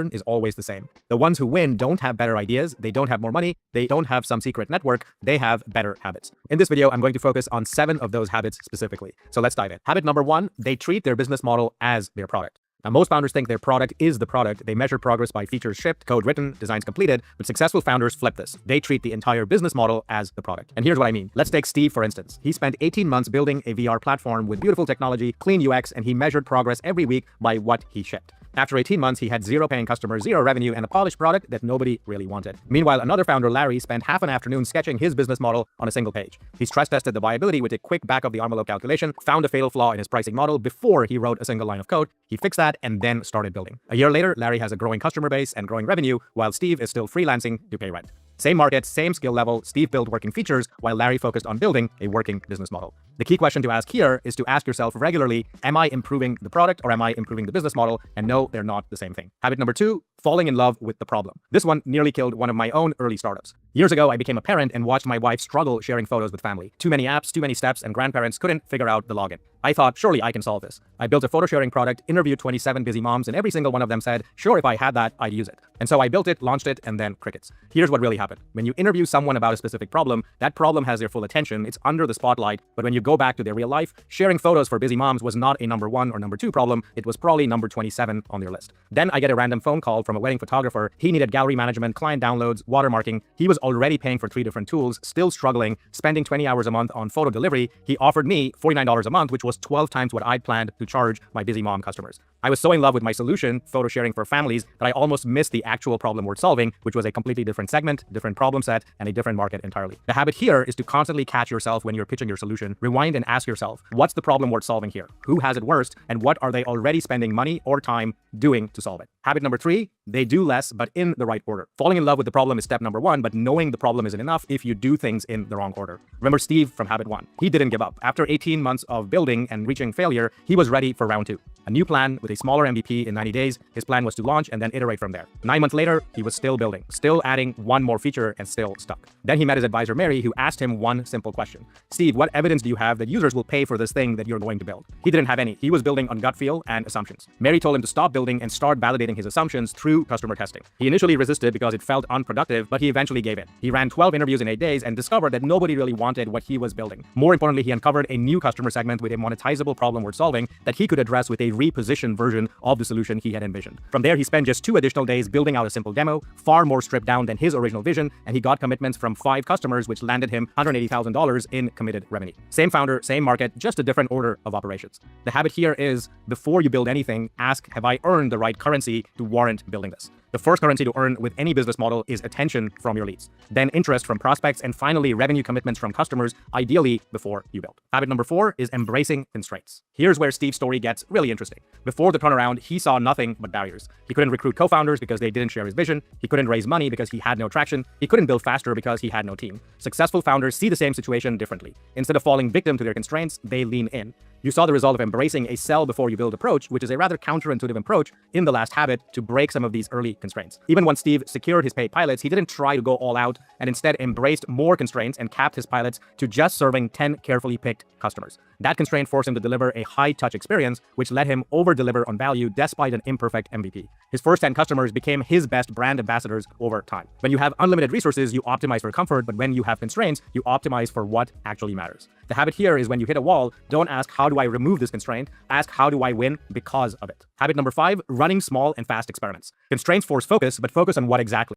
is always the same. The ones who win don't have better ideas, they don't have more money, they don't have some secret network, they have better habits. In this video, I'm going to focus on 7 of those habits specifically. So let's dive in. Habit number 1, they treat their business model as their product. Now, most founders think their product is the product. They measure progress by features shipped, code written, designs completed, but successful founders flip this. They treat the entire business model as the product. And here's what I mean. Let's take Steve, for instance. He spent 18 months building a VR platform with beautiful technology, clean UX, and he measured progress every week by what he shipped. After 18 months, he had 0 paying customers, 0 revenue, and a polished product that nobody really wanted. Meanwhile, another founder, Larry, spent half an afternoon sketching his business model on a single page. He stress tested the viability with a quick back-of-the-envelope calculation, found a fatal flaw in his pricing model before he wrote a single line of code. He fixed that and then started building. A year later, Larry has a growing customer base and growing revenue, while Steve is still freelancing to pay rent. Same market, same skill level, Steve built working features while Larry focused on building a working business model. The key question to ask here is to ask yourself regularly, am I improving the product or am I improving the business model? And no, they're not the same thing. Habit number 2, falling in love with the problem. This one nearly killed one of my own early startups. Years ago, I became a parent and watched my wife struggle sharing photos with family. Too many apps, too many steps, and grandparents couldn't figure out the login. I thought, surely I can solve this. I built a photo sharing product, interviewed 27 busy moms, and every single one of them said, sure, if I had that, I'd use it. And so I built it, launched it, and then crickets. Here's what really happened. When you interview someone about a specific problem, that problem has their full attention, it's under the spotlight, but when you go back to their real life, sharing photos for busy moms was not a number 1 or number 2 problem, it was probably number 27 on their list. Then I get a random phone call from a wedding photographer. He needed gallery management, client downloads, watermarking. He was already paying for 3 different tools, still struggling, spending 20 hours a month on photo delivery. He offered me $49 a month, which was 12 times what I'd planned to charge my busy mom customers. I was so in love with my solution, photo sharing for families, that I almost missed the actual problem worth solving, which was a completely different segment, different problem set, and a different market entirely. The habit here is to constantly catch yourself when you're pitching your solution, rewind and ask yourself, what's the problem worth solving here? Who has it worst? And what are they already spending money or time doing to solve it? Habit number 3, they do less, but in the right order. Falling in love with the problem is step number 1, but knowing the problem isn't enough if you do things in the wrong order. Remember Steve from habit 1. He didn't give up. After 18 months of building and reaching failure, he was ready for round 2. A new plan with a smaller MVP in 90 days. His plan was to launch and then iterate from there. 9 months later, he was still building, still adding 1 more feature and still stuck. Then he met his advisor, Mary, who asked him one simple question. Steve, what evidence do you have that users will pay for this thing that you're going to build? He didn't have any. He was building on gut feel and assumptions. Mary told him to stop building and start validating his assumptions through customer testing. He initially resisted because it felt unproductive, but he eventually gave in. He ran 12 interviews in 8 days and discovered that nobody really wanted what he was building. More importantly, he uncovered a new customer segment with a monetizable problem worth solving that he could address with a repositioned version of the solution he had envisioned. From there, he spent just 2 additional days building out a simple demo, far more stripped down than his original vision, and he got commitments from 5 customers, which landed him $180,000 in committed revenue. Same founder, same market, just a different order of operations. The habit here is, before you build anything, ask, have I earned the right currency to warrant building this? The first currency to earn with any business model is attention from your leads, then interest from prospects, and finally revenue commitments from customers, ideally before you build. Habit number 4 is embracing constraints. Here's where Steve's story gets really interesting. Before the turnaround, he saw nothing but barriers. He couldn't recruit co-founders because they didn't share his vision. He couldn't raise money because he had no traction. He couldn't build faster because he had no team. Successful founders see the same situation differently. Instead of falling victim to their constraints, they lean in. You saw the result of embracing a sell before you build approach, which is a rather counterintuitive approach in the last habit to break some of these early constraints. Even once Steve secured his paid pilots, he didn't try to go all out and instead embraced more constraints and capped his pilots to just serving 10 carefully picked customers. That constraint forced him to deliver a high-touch experience, which let him over-deliver on value despite an imperfect MVP. His first 10 customers became his best brand ambassadors over time. When you have unlimited resources, you optimize for comfort, but when you have constraints, you optimize for what actually matters. The habit here is when you hit a wall, don't ask, how do I remove this constraint? Ask, how do I win because of it? Habit number 5, running small and fast experiments. Constraints force focus, but focus on what exactly?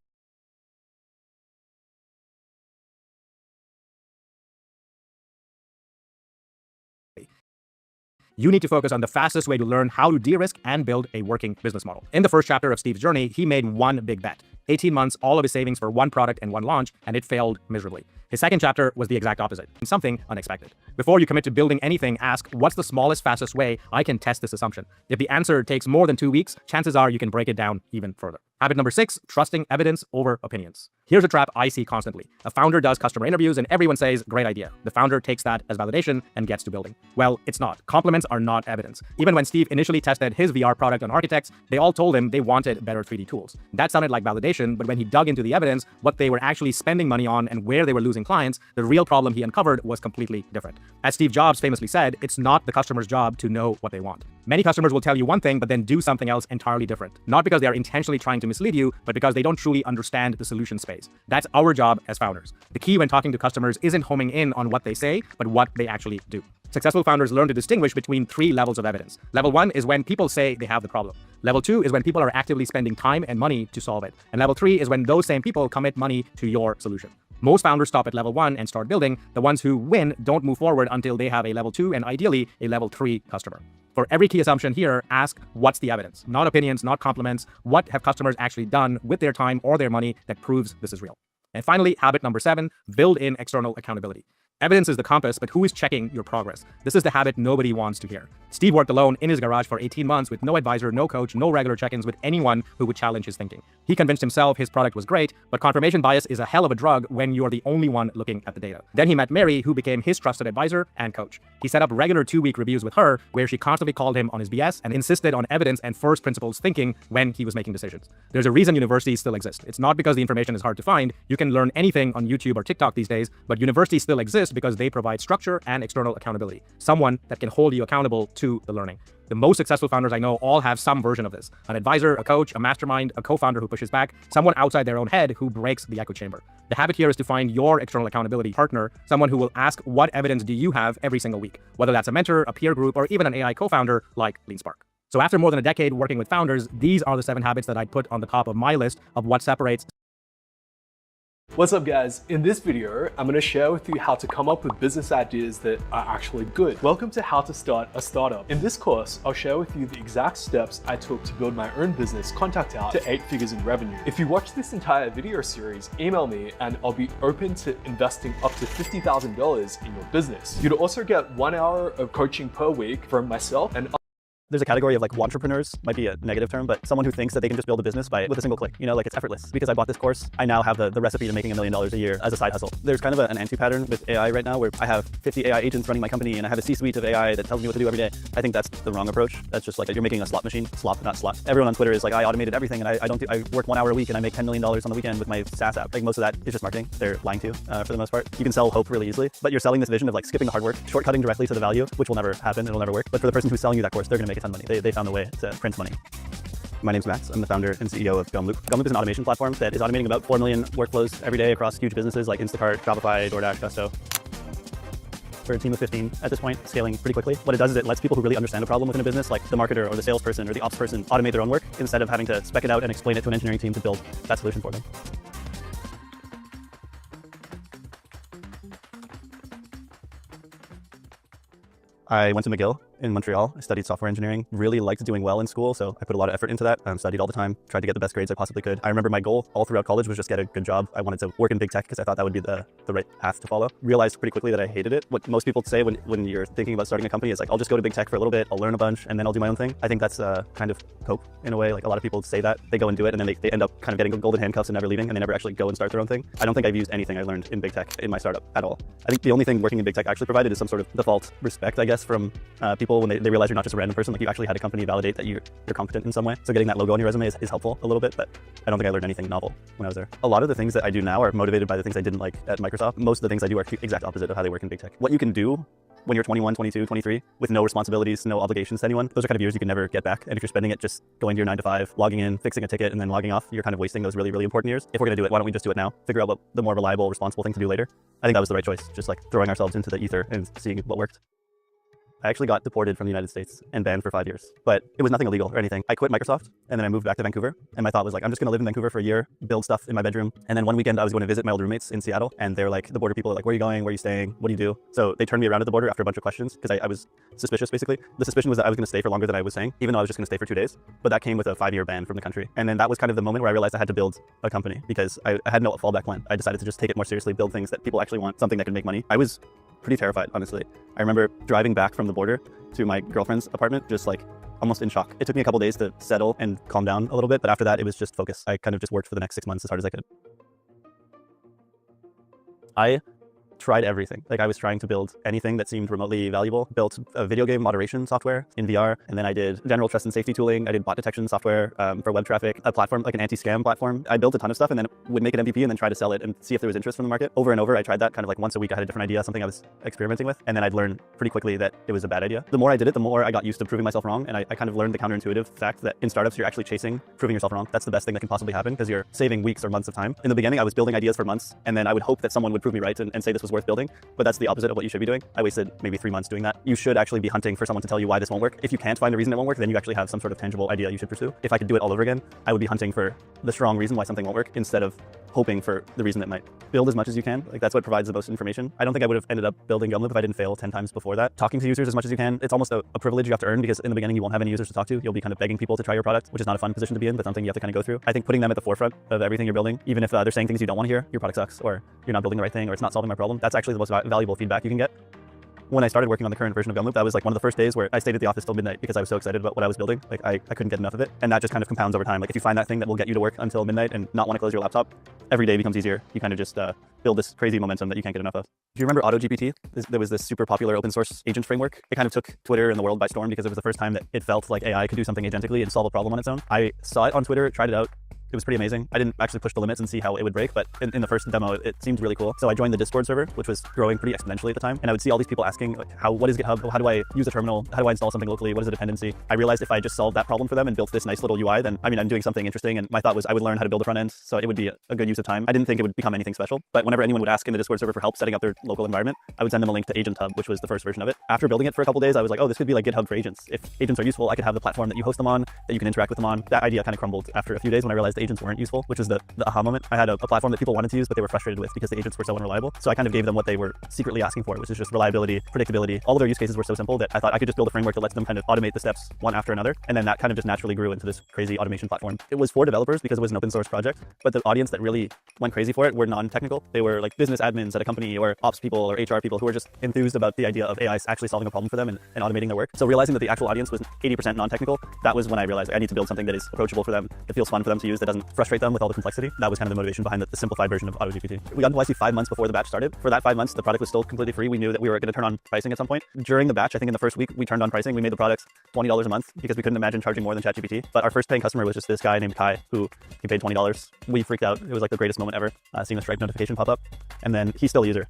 You need to focus on the fastest way to learn how to de-risk and build a working business model. In the first chapter of Steve's journey, he made one big bet. 18 months, all of his savings for one product and one launch, and it failed miserably. His second chapter was the exact opposite, something unexpected. Before you commit to building anything, ask, what's the smallest, fastest way I can test this assumption? If the answer takes more than 2 weeks, chances are you can break it down even further. Habit number 6, trusting evidence over opinions. Here's a trap I see constantly. A founder does customer interviews and everyone says, great idea. The founder takes that as validation and gets to building. Well, it's not. Compliments are not evidence. Even when Steve initially tested his VR product on architects, they all told him they wanted better 3D tools. That sounded like validation, but when he dug into the evidence, what they were actually spending money on and where they were losing clients, the real problem he uncovered was completely different. As Steve Jobs famously said, it's not the customer's job to know what they want. Many customers will tell you one thing, but then do something else entirely different. Not because they are intentionally trying to mislead you, but because they don't truly understand the solution space. That's our job as founders. The key when talking to customers isn't homing in on what they say, but what they actually do. Successful founders learn to distinguish between 3 levels of evidence. Level 1 is when people say they have the problem. Level 2 is when people are actively spending time and money to solve it. And level 3 is when those same people commit money to your solution. Most founders stop at level 1 and start building. The ones who win don't move forward until they have a level 2 and ideally a level 3 customer. For every key assumption here, ask what's the evidence? Not opinions, not compliments. What have customers actually done with their time or their money that proves this is real? And finally, habit number 7, build in external accountability. Evidence is the compass, but who is checking your progress? This is the habit nobody wants to hear. Steve worked alone in his garage for 18 months with no advisor, no coach, no regular check-ins with anyone who would challenge his thinking. He convinced himself his product was great, but confirmation bias is a hell of a drug when you're the only one looking at the data. Then he met Mary, who became his trusted advisor and coach. He set up regular 2-week reviews with her, where she constantly called him on his BS and insisted on evidence and first principles thinking when he was making decisions. There's a reason universities still exist. It's not because the information is hard to find. You can learn anything on YouTube or TikTok these days, but universities still exist because they provide structure and external accountability. Someone that can hold you accountable to the learning. The most successful founders I know all have some version of this. An advisor, a coach, a mastermind, a co-founder who pushes back, someone outside their own head who breaks the echo chamber. The habit here is to find your external accountability partner, someone who will ask what evidence do you have every single week, whether that's a mentor, a peer group, or even an AI co-founder like LeanSpark. So after more than a decade working with founders, these are the 7 habits that I'd put on the top of my list of what separates. What's up guys? In this video, I'm going to share with you how to come up with business ideas that are actually good. Welcome to How to Start a Startup. In this course, I'll share with you the exact steps I took to build my own business, Contact Out, to 8 figures in revenue. If you watch this entire video series, email me and I'll be open to investing up to $50,000 in your business. You'd also get 1 hour of coaching per week from myself and there's a category of like entrepreneurs, might be a negative term, but someone who thinks that they can just build a business with a single click, like it's effortless. Because I bought this course, I now have the recipe to making $1 million a year as a side hustle. There's kind of an anti-pattern with AI right now where I have 50 AI agents running my company and I have a C-suite of AI that tells me what to do every day. I think that's the wrong approach. That's just like you're making a slot machine, slop, not slot. Everyone on Twitter is like, I automated everything and I work 1 hour a week and I make $10 million on the weekend with my SaaS app. Like most of that is just marketing. They're lying to you for the most part. You can sell hope really easily, but you're selling this vision of like skipping the hard work, shortcutting directly to the value, which will never happen. It'll never work. But for the person who's selling you that course, they're going to make a ton of money. They found a way to print money. My name's Max. I'm the founder and CEO of Gumloop. Gumloop is an automation platform that is automating about 4 million workflows every day across huge businesses like Instacart, Shopify, DoorDash, Gusto. We're a team of 15 at this point, scaling pretty quickly. What it does is it lets people who really understand a problem within a business, like the marketer or the salesperson or the ops person, automate their own work instead of having to spec it out and explain it to an engineering team to build that solution for them. I went to McGill in Montreal. I studied software engineering, really liked doing well in school, so I put a lot of effort into that. Studied all the time, tried to get the best grades I possibly could. I remember my goal all throughout college was just get a good job. I wanted to work in big tech because I thought that would be the right path to follow. Realized pretty quickly that I hated it. What most people say when you're thinking about starting a company is like, I'll just go to big tech for a little bit, I'll learn a bunch, and then I'll do my own thing. I think that's kind of hope in a way. Like a lot of people say that, they go and do it, and then they end up kind of getting golden handcuffs and never leaving, and they never actually go and start their own thing. I don't think I've used anything I learned in big tech in my startup at all. I think the only thing working in big tech actually provided is some sort of default respect, I guess, from people when they realize you're not just a random person, like you actually had a company validate that you're competent in some way. So getting that logo on your resume is helpful a little bit, but I don't think I learned anything novel when I was there. A lot of the things that I do now are motivated by the things I didn't like at Microsoft. Most of the things I do are the exact opposite of how they work in big tech. What you can do when you're 21, 22, 23, with no responsibilities, no obligations to anyone, those are kind of years you can never get back. And if you're spending it just going to your 9 to 5, logging in, fixing a ticket, and then logging off, you're kind of wasting those really, really important years. If we're going to do it, why don't we just do it now? Figure out what the more reliable, responsible thing to do later. I think that was the right choice, just like throwing ourselves into the ether and seeing what worked. I actually got deported from the United States and banned for 5 years, but it was nothing illegal or anything. I quit Microsoft and then I moved back to Vancouver, and my thought was like, I'm just gonna live in Vancouver for a year, build stuff in my bedroom. And then one weekend I was going to visit my old roommates in Seattle, and they're like, the border people are like, where are you going? Where are you staying? What do you do? So they turned me around at the border after a bunch of questions because I was suspicious basically. The suspicion was that I was gonna stay for longer than I was saying, even though I was just gonna stay for 2 days. But that came with a 5-year ban from the country. And then that was kind of the moment where I realized I had to build a company because I had no fallback plan. I decided to just take it more seriously, build things that people actually want, something that could make money. I was pretty terrified, honestly. I remember driving back from the border to my girlfriend's apartment, just like almost in shock. It took me a couple days to settle and calm down a little bit, but after that, it was just focus. I kind of just worked for the next 6 months as hard as I could. I tried everything. Like I was trying to build anything that seemed remotely valuable. Built a video game moderation software in VR, and then I did general trust and safety tooling. I did bot detection software for web traffic, a platform like an anti-scam platform. I built a ton of stuff and then would make an MVP and then try to sell it and see if there was interest from the market. Over and over, I tried that kind of like once a week. I had a different idea, something I was experimenting with, and then I'd learn pretty quickly that it was a bad idea. The more I did it, the more I got used to proving myself wrong, and I kind of learned the counterintuitive fact that in startups, you're actually chasing proving yourself wrong. That's the best thing that can possibly happen because you're saving weeks or months of time. In the beginning, I was building ideas for months, and then I would hope that someone would prove me right and say this was worth building, but that's the opposite of what you should be doing. I wasted maybe 3 months doing that. You should actually be hunting for someone to tell you why this won't work. If you can't find a reason it won't work, then you actually have some sort of tangible idea you should pursue. If I could do it all over again, I would be hunting for the strong reason why something won't work instead of hoping for the reason it might. Build as much as you can. Like that's what provides the most information. I don't think I would have ended up building Gumloop if I didn't fail 10 times before that. Talking to users as much as you can. It's almost a privilege you have to earn because in the beginning you won't have any users to talk to. You'll be kind of begging people to try your product, which is not a fun position to be in, but something you have to kind of go through. I think putting them at the forefront of everything you're building, even if they're saying things you don't want to hear, your product sucks, or you're not building the right thing, or it's not solving my problem, that's actually the most valuable feedback you can get. When I started working on the current version of Gumloop, that was like one of the first days where I stayed at the office till midnight because I was so excited about what I was building. Like I couldn't get enough of it. And that just kind of compounds over time. Like if you find that thing that will get you to work until midnight and not want to close your laptop, every day becomes easier. You kind of just build this crazy momentum that you can't get enough of. If you remember AutoGPT, there was this super popular open source agent framework. It kind of took Twitter and the world by storm because it was the first time that it felt like AI could do something agentically and solve a problem on its own. I saw it on Twitter, tried it out. It was pretty amazing. I didn't actually push the limits and see how it would break, but in the first demo, it seemed really cool. So I joined the Discord server, which was growing pretty exponentially at the time. And I would see all these people asking, like, what is GitHub? How do I use a terminal? How do I install something locally? What is a dependency? I realized if I just solved that problem for them and built this nice little UI, then I'm doing something interesting. And my thought was I would learn how to build a front end. So it would be a good use of time. I didn't think it would become anything special, but whenever anyone would ask in the Discord server for help setting up their local environment, I would send them a link to Agent Hub, which was the first version of it. After building it for a couple days, I was like, oh, this could be like GitHub for agents. If agents are useful, I could have the platform that you host them on, that you can interact with them on. That idea kind of crumbled after a few days when I realized the agents weren't useful, which was the aha moment. I had a platform that people wanted to use, but they were frustrated with because the agents were so unreliable. So I kind of gave them what they were secretly asking for, which is just reliability, predictability. All of their use cases were so simple that I thought I could just build a framework that lets them kind of automate the steps one after another. And then that kind of just naturally grew into this crazy automation platform. It was for developers because it was an open source project, but the audience that really went crazy for it were non-technical. They were like business admins at a company or ops people or HR people who were just enthused about the idea of AI actually solving a problem for them and automating their work. So realizing that the actual audience was 80% non-technical, that was when I realized I need to build something that is approachable for them, that feels fun for them to use, that doesn't frustrate them with all the complexity. That was kind of the motivation behind the simplified version of AutoGPT. We got into YC 5 months before the batch started. For that 5 months, the product was still completely free. We knew that we were going to turn on pricing at some point. During the batch, I think in the first week, we turned on pricing. We made the product $20 a month because we couldn't imagine charging more than ChatGPT. But our first paying customer was just this guy named Kai, who he paid $20. We freaked out. It was like the greatest moment ever, seeing a Stripe notification pop up. And then he's still a user.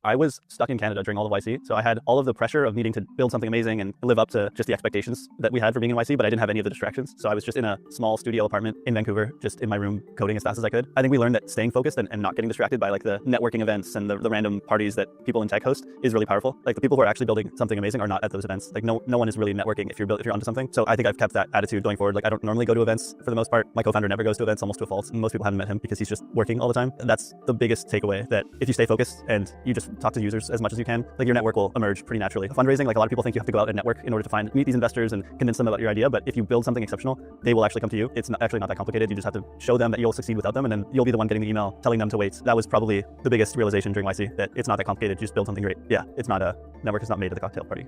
I was stuck in Canada during all of YC, so I had all of the pressure of needing to build something amazing and live up to just the expectations that we had for being in YC, but I didn't have any of the distractions. So I was just in a small studio apartment in Vancouver, just in my room coding as fast as I could. I think we learned that staying focused and not getting distracted by like the networking events and the random parties that people in tech host is really powerful. Like the people who are actually building something amazing are not at those events. Like no one is really networking if you're onto something. So I think I've kept that attitude going forward. Like I don't normally go to events for the most part. My co-founder never goes to events, almost to a fault. Most people haven't met him because he's just working all the time. And that's the biggest takeaway, that if you stay focused and you just talk to users as much as you can, like your network will emerge pretty naturally. Fundraising, like a lot of people think you have to go out and network in order to meet these investors and convince them about your idea. But if you build something exceptional, they will actually come to you. It's actually not that complicated. You just have to show them that you'll succeed without them, and then you'll be the one getting the email telling them to wait. That was probably the biggest realization during YC, that it's not that complicated. You just build something great. Yeah, it's not network is not made at the cocktail party.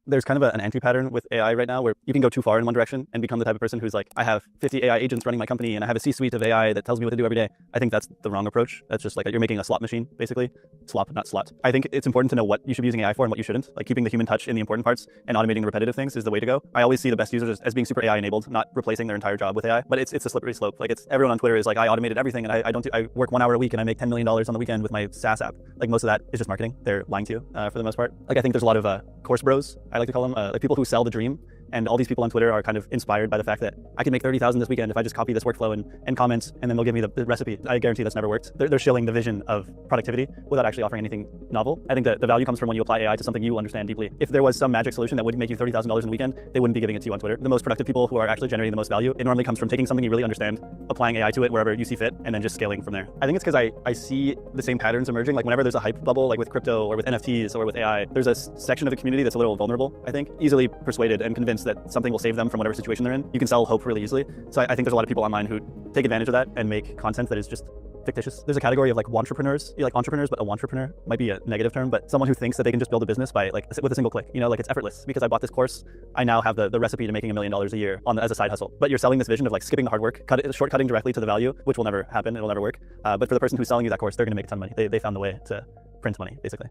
There's kind of an entry pattern with AI right now where you can go too far in one direction and become the type of person who's like, I have 50 AI agents running my company and I have a C-suite of AI that tells me what to do every day. I think that's the wrong approach. That's just like you're making a slot machine, basically. Slop, not slut. I think it's important to know what you should be using AI for and what you shouldn't. Like keeping the human touch in the important parts and automating the repetitive things is the way to go. I always see the best users as being super AI enabled, not replacing their entire job with AI. But it's a slippery slope. Like everyone on Twitter is like, I automated everything and I work 1 hour a week and I make $10 million on the weekend with my SaaS app. Like most of that is just marketing. They're lying to you for the most part. Like I think there's a lot of course bros, I like to call them, like people who sell the dream. And all these people on Twitter are kind of inspired by the fact that I can make 30,000 this weekend if I just copy this workflow and comment, and then they'll give me the recipe. I guarantee that's never worked. They're shilling the vision of productivity without actually offering anything novel. I think that the value comes from when you apply AI to something you understand deeply. If there was some magic solution that would make you $30,000 in a weekend, they wouldn't be giving it to you on Twitter. The most productive people who are actually generating the most value, it normally comes from taking something you really understand, applying AI to it wherever you see fit, and then just scaling from there. I think it's because I see the same patterns emerging. Like whenever there's a hype bubble, like with crypto or with NFTs or with AI, there's a section of the community that's a little vulnerable, I think, easily persuaded and convinced that something will save them from whatever situation they're in. You can sell hope really easily. So I think there's a lot of people online who take advantage of that and make content that is just fictitious. There's a category of like entrepreneurs, like entrepreneurs, but a entrepreneur might be a negative term, but someone who thinks that they can just build a business by like with a single click, you know, like it's effortless because I bought this course. I now have the recipe to making $1 million a year as a side hustle. But you're selling this vision of like skipping the hard work, shortcutting directly to the value, which will never happen. It will never work. But for the person who's selling you that course, they're going to make a ton of money. They found the way to print money, basically.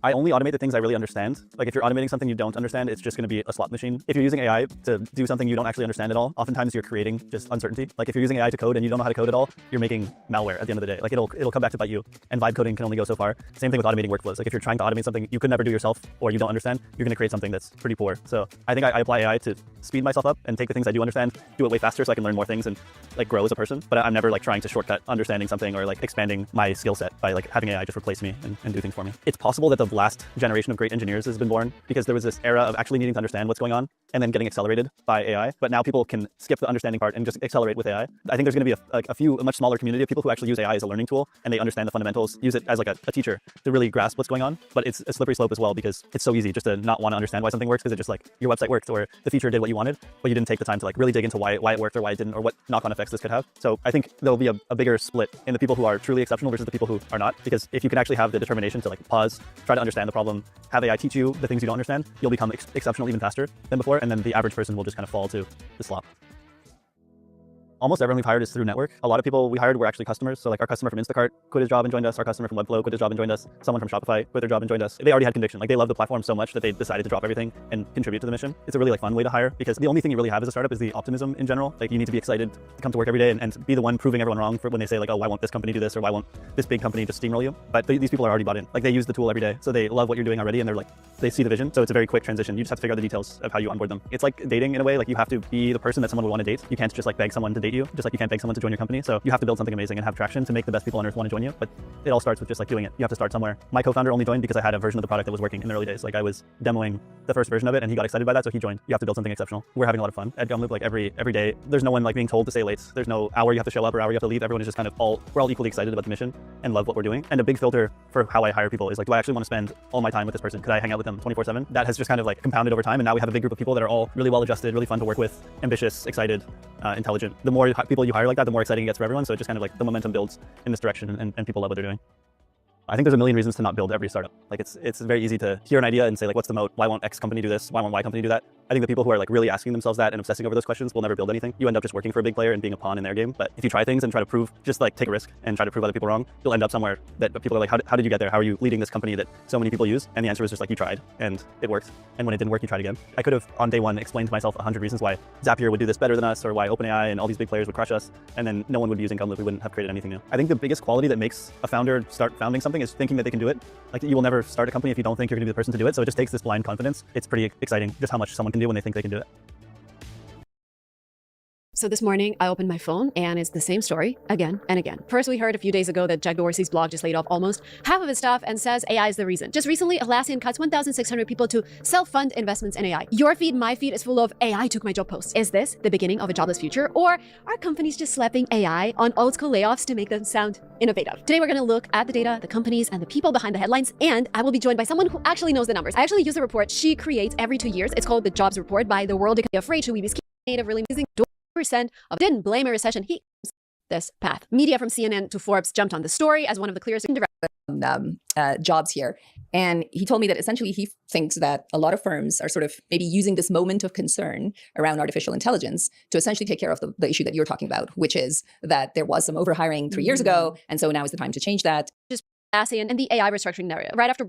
I only automate the things I really understand. Like if you're automating something you don't understand, it's just going to be a slot machine. If you're using AI to do something you don't actually understand at all, oftentimes you're creating just uncertainty. Like if you're using AI to code and you don't know how to code at all, you're making malware at the end of the day. Like it'll come back to bite you. And vibe coding can only go so far. Same thing with automating workflows. Like if you're trying to automate something you could never do yourself or you don't understand, you're going to create something that's pretty poor. So I think I apply AI to speed myself up and take the things I do understand, do it way faster so I can learn more things and like grow as a person. But I'm never like trying to shortcut understanding something or like expanding my skill set by like having AI just replace me and do things for me. It's possible that the last generation of great engineers has been born because there was this era of actually needing to understand what's going on and then getting accelerated by AI. But now people can skip the understanding part and just accelerate with AI. I think there's going to be a much smaller community of people who actually use AI as a learning tool and they understand the fundamentals, use it as like a teacher to really grasp what's going on. But it's a slippery slope as well because it's so easy just to not want to understand why something works because it just like your website worked or the feature did what you wanted, but you didn't take the time to like really dig into why it worked or why it didn't or what knock-on effects this could have. So I think there'll be a bigger split in the people who are truly exceptional versus the people who are not, because if you can actually have the determination to like pause, try to understand the problem, have AI teach you the things you don't understand, you'll become exceptional even faster than before, and then the average person will just kind of fall to the slop. Almost everyone we've hired is through network. A lot of people we hired were actually customers. So like our customer from Instacart quit his job and joined us. Our customer from Webflow quit his job and joined us. Someone from Shopify quit their job and joined us. They already had conviction. Like they love the platform so much that they decided to drop everything and contribute to the mission. It's a really like fun way to hire because the only thing you really have as a startup is the optimism in general. Like you need to be excited to come to work every day and be the one proving everyone wrong for when they say like, oh, why won't this company do this? Or why won't this big company just steamroll you? But these people are already bought in. Like they use the tool every day. So they love what you're doing already and they're like, they see the vision. So it's a very quick transition. You just have to figure out the details of how you onboard them. It's like dating in a way. Like you have to be the person that someone would want to date. You can't just like beg someone to date you. Just like you can't beg someone to join your company. So you have to build something amazing and have traction to make the best people on earth want to join you. But it all starts with just like doing it. You have to start somewhere. My co-founder only joined because I had a version of the product that was working in the early days. Like I was demoing the first version of it and he got excited by that. So he joined. You have to build something exceptional. We're having a lot of fun at Gumloop. Like every day, there's no one like being told to stay late. There's no hour you have to show up or hour you have to leave. Everyone is just kind of we're all equally excited about the mission and love what we're doing. And a big filter for how I hire people is like, do I actually want to spend all my time with this person? Could I hang out with them 24/7? That has just kind of like compounded over time. And now we have a big group of people that are all really well adjusted, really fun to work with, ambitious, excited, intelligent. The more people you hire like that, the more exciting it gets for everyone. So it just kind of like the momentum builds in this direction and people love what they're doing. I think there's a million reasons to not build every startup. Like it's very easy to hear an idea and say like, what's the moat? Why won't X company do this? Why won't Y company do that? I think the people who are like really asking themselves that and obsessing over those questions will never build anything. You end up just working for a big player and being a pawn in their game. But if you try things and try to prove, just like take a risk and try to prove other people wrong, you'll end up somewhere that people are like, how did you get there? How are you leading this company that so many people use? And the answer is just like, you tried and it worked. And when it didn't work, you tried again. I could have on day one explained to myself 100 reasons why Zapier would do this better than us or why OpenAI and all these big players would crush us. And then no one would be using Gumloop. We wouldn't have created anything new. I think the biggest quality that makes a founder start founding something is thinking that they can do it. Like you will never start a company if you don't think you're gonna be the person to do it. So it just takes this blind confidence. It's pretty exciting just how much someone can do when they think they can do it. So this morning, I opened my phone and it's the same story again and again. First, we heard a few days ago that Jack Dorsey's blog just laid off almost half of his staff and says AI is the reason. Just recently, Atlassian cuts 1,600 people to self-fund investments in AI. Your feed, my feed is full of AI took my job posts. Is this the beginning of a jobless future? Or are companies just slapping AI on old school layoffs to make them sound innovative? Today, we're going to look at the data, the companies, and the people behind the headlines. And I will be joined by someone who actually knows the numbers. I actually use a report she creates every 2 years. It's called the Jobs Report by the World Economy. Afraid should we be scared of really amazing percent of didn't blame a recession. He this path. Media from CNN to Forbes jumped on the story as one of the clearest jobs here. And he told me that essentially he thinks that a lot of firms are sort of maybe using this moment of concern around artificial intelligence to essentially take care of the issue that you're talking about, which is that there was some overhiring 3 years ago. And so now is the time to change that. Atlassian and the AI restructuring narrative. Right after